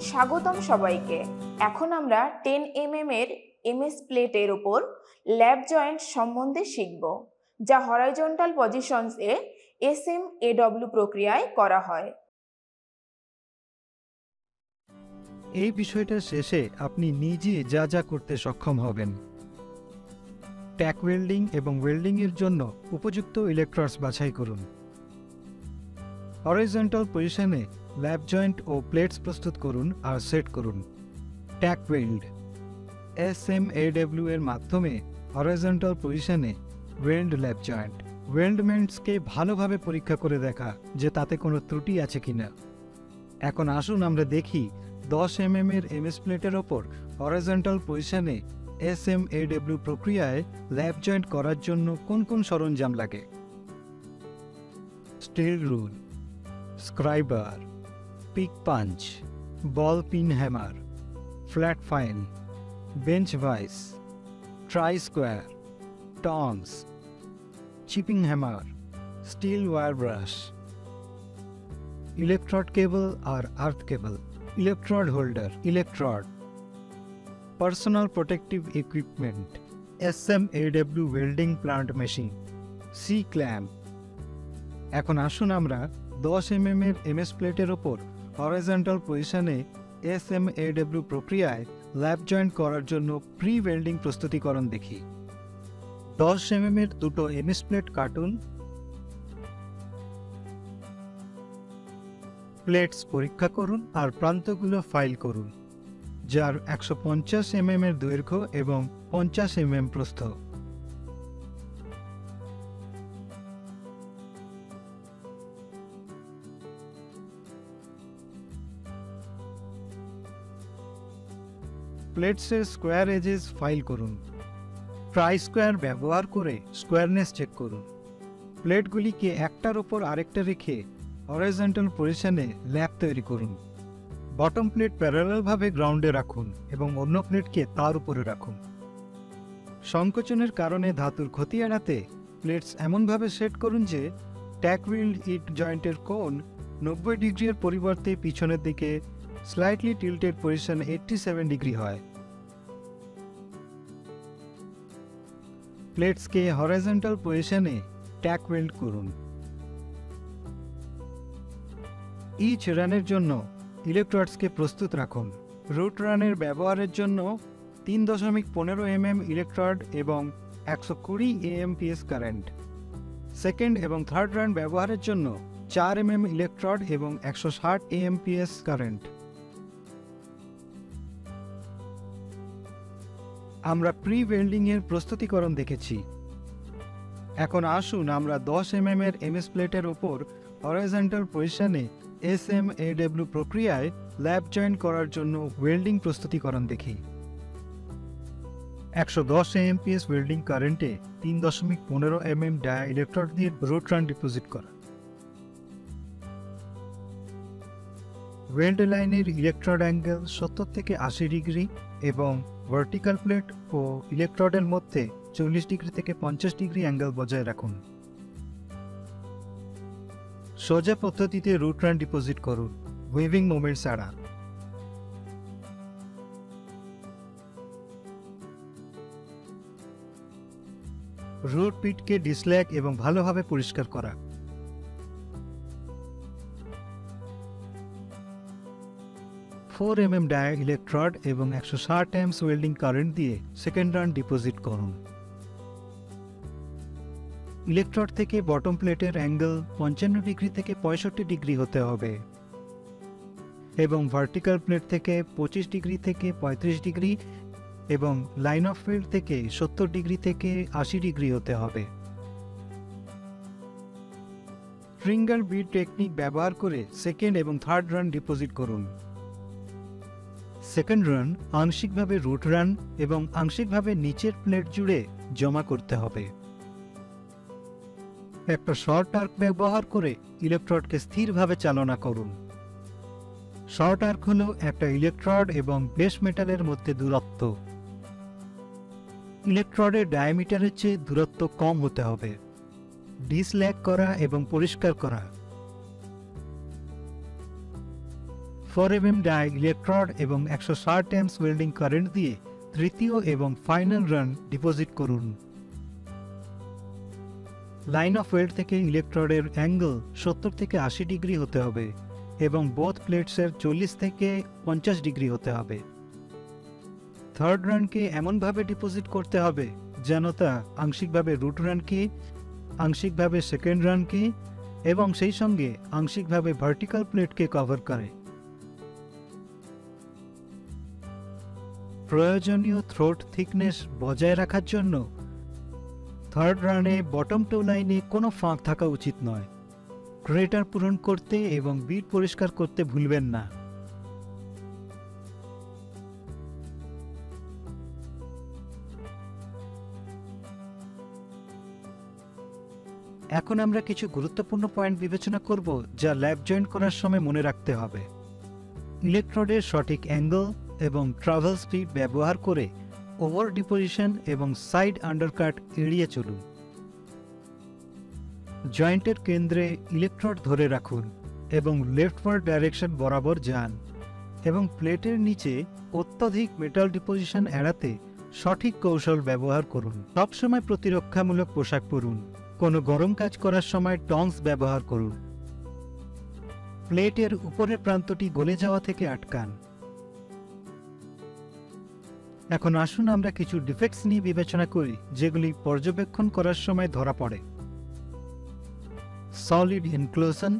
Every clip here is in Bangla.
স্বাগতম সবাইকে। এখন আমরা 10 mm এর এমএস প্লেটের উপর ল্যাপ জয়েন্ট সম্বন্ধে শিখব, যা হরাইজন্টাল পজিশনস এ SMAW প্রক্রিয়ায় করা হয়। এই বিষয়টার শেষে আপনি নিজে যা যা করতে সক্ষম হবেন। ট্যাক ওয়েল্ডিং এবং ওয়েল্ডিং এর জন্য উপযুক্ত ইলেকট্রোডস বাছাই করুন। হরাইজন্টাল পজিশনে ল্যাপ জয়েন্ট ও প্লেটস প্রস্তুত করুন আর সেট করুন। ট্যাক ওয়েল্ড SMAW এর মাধ্যমে হরাইজন্টাল পজিশনে ওয়েল্ড ল্যাপ জয়েন্ট ওয়েল্ডমেন্টসকে ভালোভাবে পরীক্ষা করে দেখা যে তাতে কোনো ত্রুটি আছে কিনা। এখন আসুন আমরা দেখি 10 mm এর এমএস প্লেটের ওপর হরাইজন্টাল পজিশনে SMAW প্রক্রিয়ায় ল্যাপ জয়েন্ট করার জন্য কোন কোন সরঞ্জাম লাগে। Steel rule, scriber, prick punch, ball peen hammer, flat file, bench vice, try square, tongs, chipping hammer, steel wire brush, electrode cable আর earth cable, electrode holder, electrode, personal protective equipment, SMAW welding plant machine, C clamp. এখন আসুন আমরা 10 mm এর এমএস প্লেটের ওপর হরাইজন্টাল পজিশনে SMAW প্রক্রিয়ায় ল্যাপ জয়েন্ট করার জন্য প্রি ওয়েল্ডিং প্রস্তুতিকরণ দেখি। 10 mm এর দুটো এমএস প্লেট কাটুন। প্লেটস পরীক্ষা করুন আর প্রান্তগুলো ফাইল করুন, যার 150 mm এর দৈর্ঘ্য এবং 50 mm প্রস্থ। প্লেটসের স্কোয়ার এজেস ফাইল করুন। ট্রাই স্কোয়ার ব্যবহার করে স্কোয়ারনেস চেক করুন। প্লেটগুলিকে একটার ওপর আরেকটা রেখে হরাইজন্টাল পজিশনে ল্যাপ তৈরি করুন। বটম প্লেট প্যারালালভাবে গ্রাউন্ডে রাখুন এবং অন্য প্লেটকে তার উপরে রাখুন। সংকোচনের কারণে ধাতুর ক্ষতি এড়াতে প্লেটস এমনভাবে সেট করুন যে ট্যাক ওয়েল্ড ইট জয়েন্টের কোণ 90 ডিগ্রির পরিবর্তে পিছনের দিকে স্লাইটলি টিল্টেড পজিশন 87 ডিগ্রি হয়। প্লেটসকে হরাইজন্টাল পজিশনে ট্যাক ওয়েল্ড করুন। ইচ রানের জন্য ইলেকট্রোডসকে প্রস্তুত রাখুন। রুট রানের ব্যবহারের জন্য 3.15 mm ইলেকট্রোড এবং 120 AMPS কারেন্ট। সেকেন্ড এবং থার্ড রান ব্যবহারের জন্য 4 mm ইলেকট্রোড এবং 160 AMPS কারেন্ট। আমরা প্রি ওয়েল্ডিং এর প্রস্তুতিকরণ দেখেছি। এখন আসুন আমরা 10 mm এর এমএস প্লেটের ওপর হরাইজন্টাল পজিশনে SMAW প্রক্রিয়ায় ল্যাপ জয়েন্ট করার জন্য ওয়েল্ডিং প্রস্তুতিকরণ দেখি। 110 AMPS ওয়েল্ডিং কারেন্টে 3.15 mm ডায়া ইলেকট্রোড দিয়ে রুট রান ডিপোজিট করা। ওয়েল্ড লাইনের ইলেকট্রোড অ্যাঙ্গেল 70 থেকে 80 ডিগ্রি এবং ভার্টিক্যাল প্লেট ও ইলেকট্রোডের মধ্যে 40 ডিগ্রি থেকে 50 ডিগ্রি অ্যাঙ্গেল বজায় রাখুন। সোজা পদ্ধতিতে রুট রান ডিপোজিট করুন, ওয়েভিং মোমেন্ট ছাড়া। রুট পিটকে ডিসল্যাগ এবং ভালোভাবে পরিষ্কার করা। ফোর mm ডায়া ইলেকট্রোড এবং 160 amps ওয়েল্ডিং কারেন্ট দিয়ে সেকেন্ড রান ডিপোজিট করুন। ইলেকট্রোড থেকে বটম প্লেটের অ্যাঙ্গেল 55 ডিগ্রি থেকে 65 ডিগ্রি হতে হবে এবং ভার্টিক্যাল প্লেট থেকে 25 ডিগ্রি থেকে 35 ডিগ্রি এবং লাইন অফ ফিল্ড থেকে 70 ডিগ্রি থেকে 80 ডিগ্রি হতে হবে। ফিঙ্গার বিট টেকনিক ব্যবহার করে সেকেন্ড এবং থার্ড রান ডিপোজিট করুন। সেকেন্ড রান আংশিকভাবে রুট রান এবং আংশিকভাবে নিচের প্লেট জুড়ে জমা করতে হবে। একটা শর্ট আর্ক ব্যবহার করে ইলেকট্রোডকে স্থিরভাবে চালনা করুন। শর্ট আর্ক হল একটা ইলেকট্রোড এবং বেস মেটালের মধ্যে দূরত্ব। ইলেকট্রোডের ডায়ামিটারের চেয়ে দূরত্ব কম হতে হবে। ডিসল্যাগ করা এবং পরিষ্কার করা। 4 mm ডাই ইলেকট্রোড এবং 160 অ্যাম্পস ওয়েল্ডিং কারেন্ট দিয়ে তৃতীয় এবং ফাইনাল রান ডিপোজিট করুন। লাইন অফ ওয়েল্ড থেকে ইলেকট্রোডের অ্যাঙ্গেল 70 থেকে 80 ডিগ্রি হতে হবে এবং বোথ প্লেটসের 40 থেকে 50 ডিগ্রি হতে হবে। থার্ড রানকে এমনভাবে ডিপোজিট করতে হবে যেন তা আংশিকভাবে রুট রানকে, আংশিকভাবে সেকেন্ড রানকে এবং সেই সঙ্গে আংশিকভাবে ভার্টিক্যাল প্লেটকে কভার করে। প্রয়োজনীয় থ্রোট থিকনেস বজায় রাখার জন্য থার্ড রানে বটম টু লাইনে কোনো ফাঁক থাকা উচিত নয়। ক্রেটার পূরণ করতে এবং বিট পরিষ্কার করতে ভুলবেন না। এখন আমরা কিছু গুরুত্বপূর্ণ পয়েন্ট বিবেচনা করব যা ল্যাপ জয়েন্ট করার সময় মনে রাখতে হবে। ইলেকট্রোডের সঠিক অ্যাঙ্গেল এবং ট্রাভেল স্পিড ব্যবহার করে ওভার ডিপোজিশন এবং সাইড আন্ডারকাট এড়িয়ে চলুন। জয়েন্টের কেন্দ্রে ইলেকট্রোড ধরে রাখুন এবং লেফটওয়ার্ড ডাইরেকশন বরাবর যান এবং প্লেটের নিচে অত্যধিক মেটাল ডিপোজিশন এড়াতে সঠিক কৌশল ব্যবহার করুন। সবসময় প্রতিরক্ষামূলক পোশাক পরুন। কোনো গরম কাজ করার সময় টংস ব্যবহার করুন। প্লেটের উপরের প্রান্তটি গলে যাওয়া থেকে আটকান। এখন আসুন আমরা কিছু ডিফেক্টস নিয়ে বিবেচনা করি যেগুলি পর্যবেক্ষণ করার সময় ধরা পড়ে। Solid inclusion,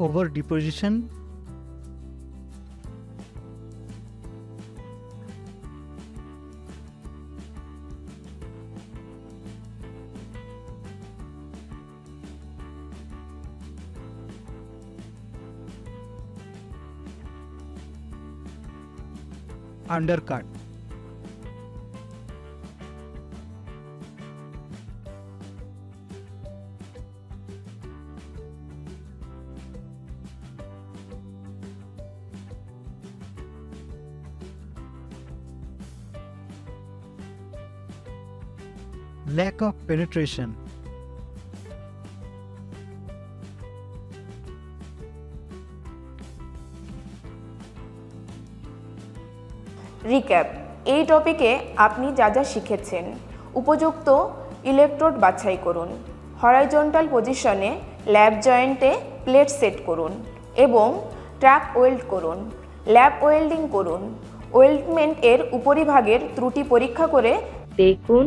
over deposition, undercut. Lack of penetration. Recap, এই টপিকে আপনি যা যা শিখেছেন: উপযুক্ত ইলেকট্রোড বাছাই করুন, হরাইজন্টাল পজিশনে ল্যাপ জয়েন্টে প্লেট সেট করুন এবং ট্র্যাক ওয়েল্ড করুন, ল্যাপ ওয়েল্ডিং করুন, ওয়েল্ডমেন্ট এর উপরিভাগের ত্রুটি পরীক্ষা করে দেখুন